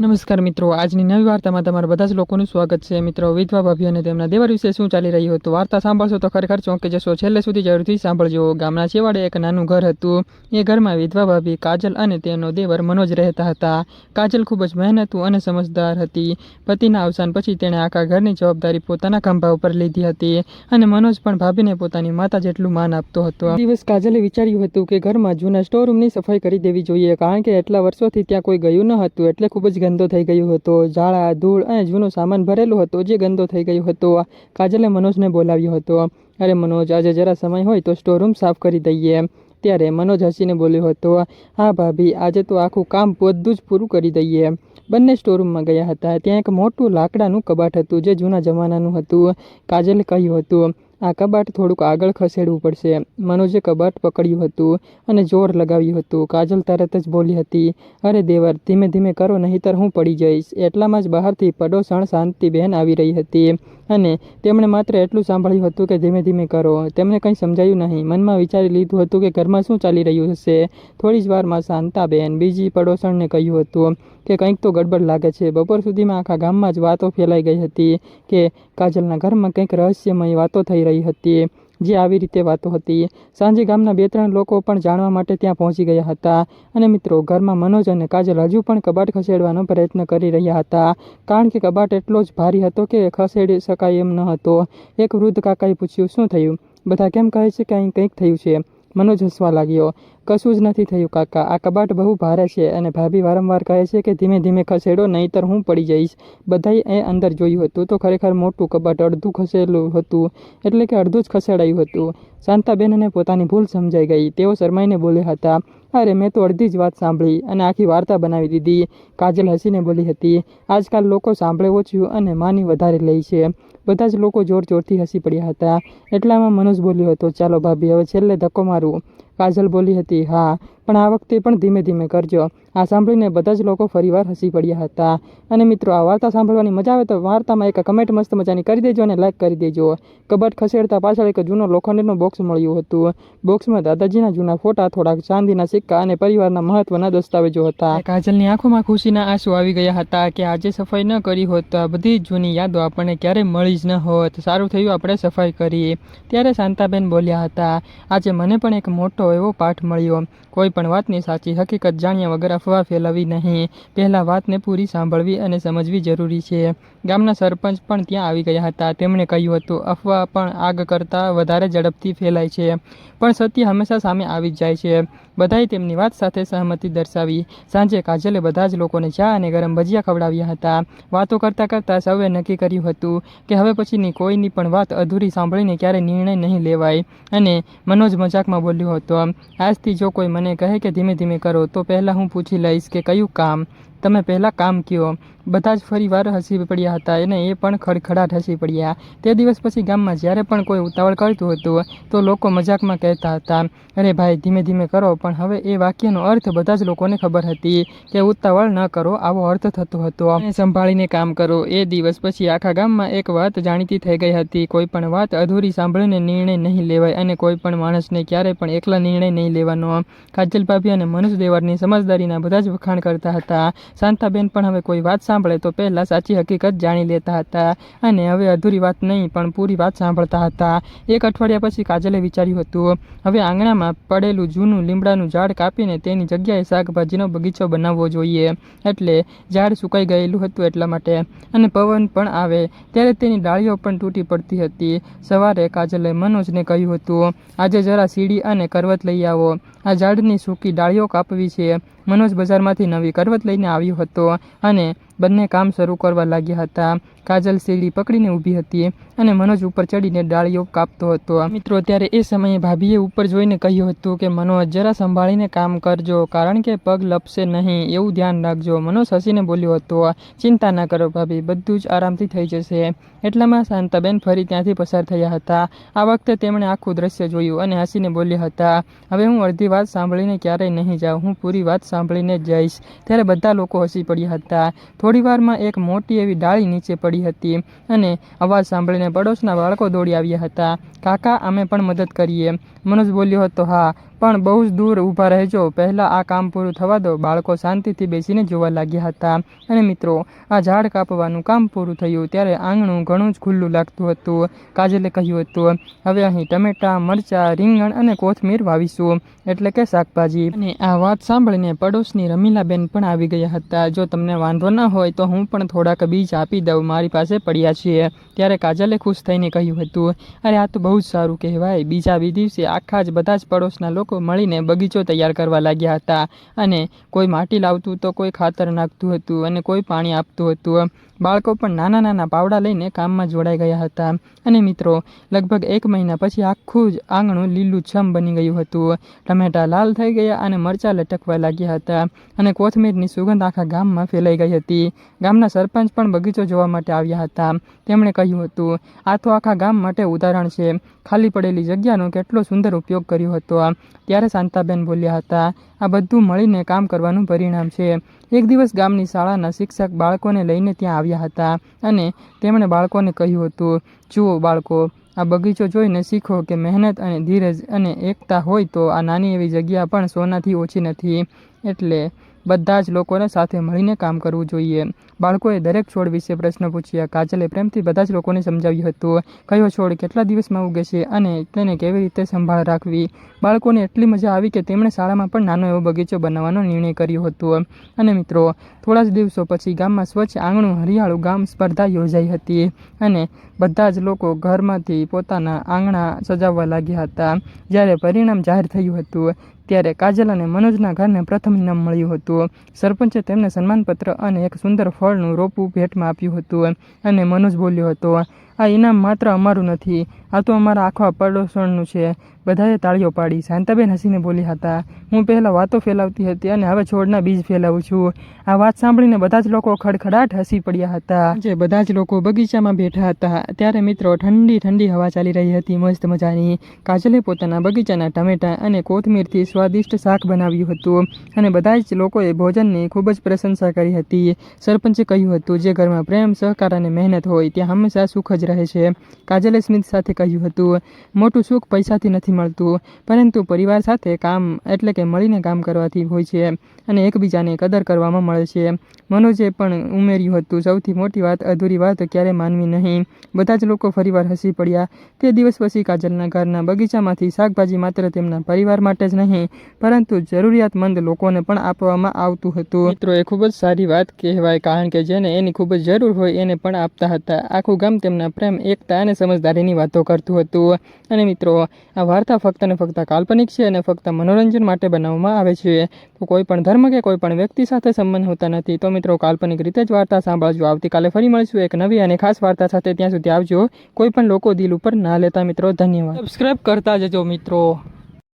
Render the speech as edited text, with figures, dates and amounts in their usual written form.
નમસ્કાર મિત્રો, આજની નવી વાર્તામાં તમારા બધા જ લોકોનું સ્વાગત છે। મિત્રો, વિધવા ભાભી અને તેમના દેવર વિશે શું ચાલી રહ્યું હતું વાર્તા સાંભળશો તો ખરેખર ચોંકી જશો। છેલ્લે સુધી જરૂરથી સાંભળજો। ગામના છેવાડે એક નાનું ઘર હતું। એ ઘરમાં વિધવા ભાભી કાજલ અને તેનો દેવર મનોજ રહેતા હતા। કાજલ ખૂબ જ મહેનતુ અને સમજદાર હતી। પતિના અવસાન પછી તેણે આખા ઘરની જવાબદારી પોતાના ખંભા ઉપર લીધી હતી અને મનોજ પણ ભાભીને પોતાની માતા જેટલું માન આપતો હતો। એક દિવસ કાજલે વિચાર્યું હતું કે ઘરમાં જૂના સ્ટોરરૂમની સફાઈ કરી દેવી જોઈએ, કારણ કે એટલા વર્ષોથી ત્યાં કોઈ ગયું ન હતું, એટલે ખૂબ જ ગંદો થઈ ગયો હતો। ઝાડા, ધૂળ અને જૂનો સામાન ભરેલો હતો, જે ગંદો થઈ ગયો હતો। કાજલે મનોજને બોલાવ્યો હતો। અરે મનોજ, આજે જરા સમય હોય તો સ્ટોરરૂમ સાફ કરી દઈએ। ત્યારે મનોજ હસીને બોલ્યો હતો, હા ભાભી, આજે તો આખું કામ બધું જ પૂરું કરી દઈએ। બંને સ્ટોરરૂમમાં ગયા હતા। ત્યાં એક મોટું લાકડાનું કબાટ હતું, જે જૂના જમાનાનું હતું। કાજલે કહ્યું હતું, આ કબાટ થોડુંક આગળ ખસેડવું પડશે। મનોજે કબાટ પકડ્યું હતું અને જોર લગાવ્યું હતું। કાજલ તરત જ બોલી હતી, અરે દેવર, ધીમે ધીમે કરો, નહીંતર હું પડી જઈશ। એટલામાં જ બહારથી પડોસણ શાંતિબેન આવી રહી હતી અને તેમણે માત્ર એટલું સાંભળ્યું હતું કે ધીમે ધીમે કરો। તેમને કંઈ સમજાયું નહીં। મનમાં વિચારી લીધું હતું કે ઘરમાં શું ચાલી રહ્યું હશે। થોડી જ વારમાં શાંતાબેન બીજી પડોસણને કહ્યું હતું કે કંઈક તો ગડબડ લાગે છે। બપોર સુધીમાં આખા ગામમાં જ વાતો ફેલાઈ ગઈ હતી કે કાજલના ઘરમાં કંઈક રહસ્યમય વાતો થઈ રહી હતી। જે આવી રીતે વાતો હતી, સાંજે ગામના 2-3 લોકો પણ જાણવા માટે ત્યાં પહોંચી ગયા હતા। અને મિત્રો, ઘરમાં મનોજ અને કાજલ હજુ પણ કબાટ ખસેડવાનો પ્રયત્ન કરી રહ્યા હતા, કારણ કે કબાટ એટલો જ ભારી હતો કે ખસેડી શકાય એમ ન હતો। એક વૃદ્ધ કાકાએ પૂછ્યું, શું થયું? બધા કેમ કહે છે કે અહીં કંઈક થયું છે? મનોજ હસવા લાગ્યો, કશું જ નથી થયું કાકા, આ કબાટ બહુ ભારે છે અને ભાભી વારંવાર કહે છે કે ધીમે ધીમે ખસેડો, નહીંતર હું પડી જઈશ। બધાએ અંદર જોયું હતું તો ખરેખર મોટું કબાટ અડધું ખસેલું હતું, એટલે કે અડધું જ ખસેડાયું હતું। શાંતાબેનને પોતાની ભૂલ સમજાઈ ગઈ। તેઓ શરમાઈને બોલ્યા હતા, અરે મેં તો અડધી જ વાત સાંભળી અને આખી વાર્તા બનાવી દીધી। કાજલ હસીને બોલી હતી, આજકાલ લોકો સાંભળે ઓછું અને માની વધારે લે છે। બધા જ લોકો જોર જોરથી હસી પડ્યા હતા। એટલામાં મનોજ બોલ્યો હતો, ચાલો ભાભી, હવે છેલ્લે ધક્કો મારું। કાજલ બોલી હતી, હા, પણ આ વખતે પણ ધીમે ધીમે કરજો। આ સાંભળીને બધા જ લોકો ફરીવાર હસી પડ્યા હતા। અને મિત્રો, આ વાર્તા સાંભળવાની મજા આવે તો વાર્તામાં એક કમેન્ટ મસ્ત મજાની કરી દેજો અને લાઈક કરી દેજો। કબાટ ખસેડતા પાછળ એક જૂનો લોખંડનો બોક્સ મળ્યું હતું। બોક્સમાં દાદાજીના જૂના ફોટા, થોડાક ચાંદીના સિક્કા અને પરિવારના મહત્વના દસ્તાવેજો હતા। કાજલની આંખોમાં ખુશીના આંસુ આવી ગયા હતા કે આજે સફાઈ ન કરી હોત તો આ બધી જૂની યાદો આપણને ક્યારેય મળી જ ન હોત। સારું થયું આપણે સફાઈ કરી। ત્યારે શાંતાબેન બોલ્યા હતા, આજે મને પણ એક મોટો એવો પાઠ મળ્યો। કોઈ પણ વાતની સાચી હકીકત જાણ્યા વગર અફવા ફેલાવી નહીં। પહેલાં વાતને પૂરી સાંભળવી અને સમજવી જરૂરી છે। ગામના સરપંચ પણ ત્યાં આવી ગયા હતા। તેમણે કહ્યું હતું, અફવા પણ આગ કરતાં વધારે ઝડપથી ફેલાય છે, પણ સત્ય હંમેશા સામે આવી જ જાય છે। બધાએ તેમની વાત સાથે સહમતિ દર્શાવી। સાંજે કાજલે બધા જ લોકોને ચા અને ગરમ ભજીયા ખવડાવ્યા હતા। વાતો કરતાં કરતાં સૌએ નક્કી કર્યું હતું કે હવે પછીની કોઈની પણ વાત અધૂરી સાંભળીને ક્યારેય નિર્ણય નહીં લેવાય। અને મનોજ મજાકમાં બોલ્યો હતો, આજથી જો કોઈ મને કહે કે ધીમે ધીમે કરો, તો પહેલાં હું પૂછી લઈશ કે કયું કામ? તમે પહેલાં કામ કયો। બધા જ ફરીવાર હસી પડ્યા હતા અને એ પણ ખડખડાટ હસી પડ્યા। તે દિવસ પછી ગામમાં જ્યારે પણ કોઈ ઉતાવળ કરતું હતું તો લોકો મજાકમાં કહેતા હતા, અરે ભાઈ, ધીમે ધીમે કરો, પણ હવે એ વાક્યનો અર્થ બધા જ લોકોને ખબર હતી કે ઉતાવળ ન કરો આવો અર્થ થતો હતો અને સંભાળીને કામ કરો। એ દિવસ પછી આખા ગામમાં એક વાત જાણીતી થઈ ગઈ હતી, કોઈ પણ વાત અધૂરી સાંભળીને નિર્ણય નહીં લેવાય અને કોઈ પણ માણસને ક્યારેય પણ એકલા નિર્ણય નહીં લેવાનો। કાજલ ભાભી અને મનોજ દેવરની સમજદારીના બધા જ વખાણ કરતા હતા। શાંતાબેન પણ હવે કોઈ વાત સાંભળે તો પહેલાં સાચી હકીકત જાણી લેતા હતા અને હવે અધૂરી વાત નહીં પણ પૂરી વાત સાંભળતા હતા। એક અઠવાડિયા પછી કાજલે વિચાર્યું હતું, હવે આંગણામાં પડેલું જૂનું લીમડાનું ઝાડ કાપીને તેની જગ્યાએ શાકભાજીનો બગીચો બનાવવો જોઈએ। એટલે ઝાડ સુકાઈ ગયેલું હતું એટલા માટે, અને પવન પણ આવે ત્યારે તેની ડાળીઓ પણ તૂટી પડતી હતી। સવારે કાજલે મનોજને કહ્યું હતું, આજે જરા સીડી અને કરવત લઈ આવો, આ ઝાડની સૂકી ડાળીઓ કાપવી છે। મનોજ બજારમાંથી નવી કરવત લઈને આવ્યો હતો અને બંને કામ શરૂ કરવા લાગ્યા હતા। કાજલ સીડી પકડીને ઊભી હતી અને મનોજ ઉપર ચડીને ડાળીઓ કાપતો હતો। મિત્રો, ત્યારે એ સમયે ભાભીએ ઉપર જોઈને કહ્યું હતું કે મનોજ, જરા સંભાળીને કામ કરજો, કારણ કે પગ લપસે નહીં, એવું ધ્યાન રાખજો। મનોજ હસીને બોલ્યો હતો, ચિંતા ના કરો ભાભી, બધું જ આરામથી થઈ જશે। એટલામાં શાંતાબેન ફરી ત્યાંથી પસાર થયા હતા। આ વખતે તેમણે આખું દ્રશ્ય જોયું અને હસીને બોલ્યા હતા, હવે હું અડધી વાત સાંભળીને ક્યારેય નહીં જાઉં, હું પૂરી વાત સાંભળીને જ જઈશ। ત્યારે બધા લોકો હસી પડ્યા હતા। થોડી વારમાં એક મોટી એવી ડાળી નીચે પડી હતી અને અવાજ સાંભળીને પડોશના બાળકો દોડી આવ્યા હતા, કાકા, અમે પણ મદદ કરીએ। મનોજ બોલ્યો હતો, હા, પણ બહુ જ દૂર ઊભા રહેજો, પહેલાં આ કામ પૂરું થવા દો. બાળકો શાંતિથી બેસીને જોવા લાગ્યા હતા. અને મિત્રો, આ ઝાડ કાપવાનું કામ પૂરું થયું ત્યારે આંગણું ઘણું જ ખુલ્લું લાગતું હતું. કાજલે કહ્યું હતું, હવે અહીં ટમેટા, મરચાં, રીંગણ અને કોથમીર વાવીશું, એટલે કે શાકભાજી. અને આ વાત સાંભળીને પડોશની રમીલાબેન પણ આવી ગયા હતા. જો તમને વાંધો ન હોય તો હું પણ થોડાક બીજ આપી દઉં, મારી પાસે પડ્યા છે. ત્યારે કાજલે ખુશ થઈને કહ્યું હતું, અરે આ તો બહુ જ સારું કહેવાય. બીજા દિવસે આખા જ બધા જ પડોશના લોકો મળીને બગીચો તૈયાર કરવા લાગ્યા હતા. અને કોઈ માટી લાવતું તો કોઈ ખાતર નાખતું હતું અને કોઈ પાણી આપતું હતું. બાળકો પણ નાના નાના પાવડા લઈને કામમાં જોડાઈ ગયા હતા. અને મિત્રો, લગભગ 1 મહિના પછી આખું જ આંગણું લીલુંછમ બની ગયું હતું. ટમેટા લાલ થઈ ગયા અને મરચાં લટકવા લાગ્યા હતા. અને કોથમીરની સુગંધ આખા ગામમાં ફેલાઈ ગઈ હતી. ગામના સરપંચ પણ બગીચો જોવા માટે આવ્યા હતા. તેમણે કહ્યું હતું, આ તો આખા ગામ માટે ઉદાહરણ છે. ખાલી પડેલી જગ્યાનો કેટલો સુંદર ઉપયોગ કર્યો હતો. ત્યારે શાંતાબેન બોલ્યા હતા, આ બધું મળીને કામ કરવાનું પરિણામ છે. એક દિવસ ગામની શાળાના શિક્ષક બાળકોને લઈને ત્યાં આવ્યા હતા. અને તેમણે બાળકોને કહ્યું હતું, જુઓ બાળકો, આ બગીચો જોઈને શીખો કે મહેનત અને ધીરજ અને એકતા હોય તો આ નાની એવી જગ્યા પણ સોનાથી ઓછી નથી. એટલે બધા જ લોકોને સાથે મળીને કામ કરવું જોઈએ. બાળકોએ દરેક છોડ વિશે પ્રશ્ન પૂછ્યા. કાજલે પ્રેમથી બધા જ લોકોને સમજાવ્યું હતું, કયો છોડ કેટલા દિવસમાં ઉગે છે અને તેને કેવી રીતે સંભાળ રાખવી. બાળકોને એટલી મજા આવી કે તેમણે શાળામાં પણ નાનો એવો બગીચો બનાવવાનો નિર્ણય કર્યો હતો. અને મિત્રો, થોડા જ દિવસો પછી ગામમાં સ્વચ્છ આંગણું હરિયાળું ગામ સ્પર્ધા યોજાઈ હતી. અને બધા જ લોકો ઘરમાંથી પોતાના આંગણા સજાવવા લાગ્યા હતા. જ્યારે પરિણામ જાહેર થયું હતું ત્યારે કાજલ અને મનોજના ઘરને પ્રથમ ઇનામ મળ્યું હતું. સરપંચે તેમને સન્માનપત્ર અને એક સુંદર ફળનું રોપું ભેટમાં આપ્યું હતું. અને મનોજ બોલ્યો હતો, આ ઇનામ માત્ર અમારું નથી, આ તો અમારા આખા પડોશનું છે. બધાએ તાળીઓ પાડી. શાંતાબેન હસીને બોલ્યા હતા, હું પહેલાં વાતો ફેલાવતી હતી અને હવે છોડના બીજ ફેલાવું છું. આ વાત સાંભળીને બધા જ લોકો ખડખડાટ હસી પડ્યા હતા. જે બધા જ લોકો બગીચામાં બેઠા હતા ત્યારે મિત્રો, ઠંડી ઠંડી હવા ચાલી રહી હતી મસ્ત મજાની. કાજલે પોતાના બગીચાના ટમેટા અને કોથમીરથી સ્વાદિષ્ટ શાક બનાવ્યું હતું. અને બધા જ લોકોએ ભોજનની ખૂબ જ પ્રશંસા કરી હતી. સરપંચે કહ્યું હતું, જે ઘરમાં પ્રેમ, સહકાર અને મહેનત હોય ત્યાં હંમેશા સુખ જ રહે છે. કાજલે સ્મિત સાથે કહ્યું હતું, મોટું સુખ પૈસાથી નથી મળતું, પરંતુ પરિવાર સાથે કામ એટલે કે મળીને કામ કરવાથી હોય છે. અને એકબીજાને કદર કરવામાં મળે છે. મનોજે પણ ઉમેર્યું હતું, સૌથી મોટી વાત, અધૂરી વાત ક્યારે માનવી નહીં. બધા જ લોકો ફરીવાર હસી પડ્યા. તે દિવસ પછી કાજલના ઘરના બગીચામાંથી શાકભાજી માત્ર તેમના પરિવાર માટે જ નહીં, પરંતુ જરૂરિયાતમંદ લોકોને પણ આપવામાં આવતું હતું. મિત્રો, એ ખૂબ જ સારી વાત કહેવાય, કારણ કે જેને એની ખૂબ જ જરૂર હોય એને પણ આપતા હતા. આખું ગામ તેમના પ્રેમ, એકતા અને સમજદારીની વાતો કરતું હતું. અને મિત્રો, આ વાર્તા ફક્ત ને ફક્ત કાલ્પનિક છે અને ફક્ત મનોરંજન માટે બનાવવામાં આવે છે. તો કોઈ પણ ધર્મ કે કોઈ પણ વ્યક્તિ સાથે સંબંધ હોતા નથી. તો મિત્રો, કાલ્પનિક રીતે જ વાર્તા સાંભળજો. આવતીકાલે ફરી મળીશું એક નવી અને ખાસ વાર્તા સાથે. ત્યાં સુધી આવજો. કોઈ પણ લોકો દિલ ઉપર ના લેતા મિત્રો. ધન્યવાદ. સબસ્ક્રાઇબ કરતા જજો મિત્રો.